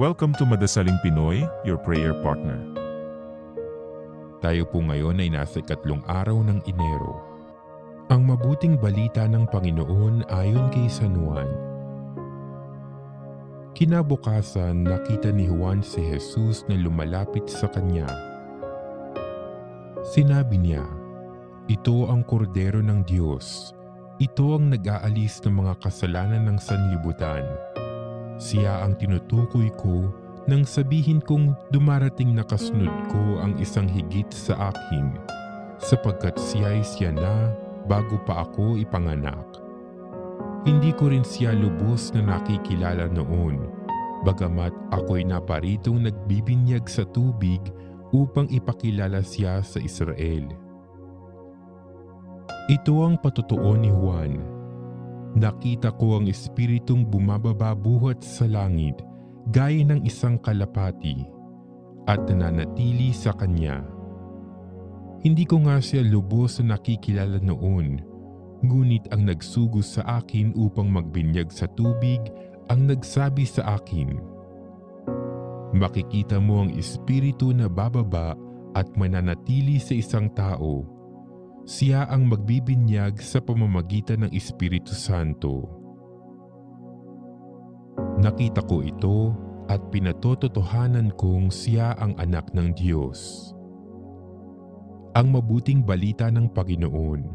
Welcome to Madasaling Pinoy, your prayer partner. Tayo po ngayon ay nasa 3 araw ng Enero. Ang mabuting balita ng Panginoon ayon kay San Juan. Kinabukasan nakita ni Juan si Jesus na lumalapit sa kanya. Sinabi niya, "Ito ang kordero ng Diyos. Ito ang nag-aalis ng mga kasalanan ng sanlibutan. Siya ang tinutukoy ko nang sabihin kong dumarating na kasunod ko ang isang higit sa akin, sapagkat siya na bago pa ako ipanganak. Hindi ko rin siya lubos na nakikilala noon, bagamat ako'y naparitong nagbibinyag sa tubig upang ipakilala siya sa Israel." Ito ang patotoo ni Juan. Nakita ko ang Espiritong bumababa buhat sa langit gaya ng isang kalapati at nananatili sa kanya. Hindi ko nga siya lubos na nakikilala noon, ngunit ang nagsugos sa akin upang magbinyag sa tubig ang nagsabi sa akin, "Makikita mo ang Espiritu na bababa at mananatili sa isang tao. Siya ang magbibinyag sa pamamagitan ng Espiritu Santo." Nakita ko ito at pinatototohanan kong siya ang anak ng Diyos. Ang mabuting balita ng Panginoon.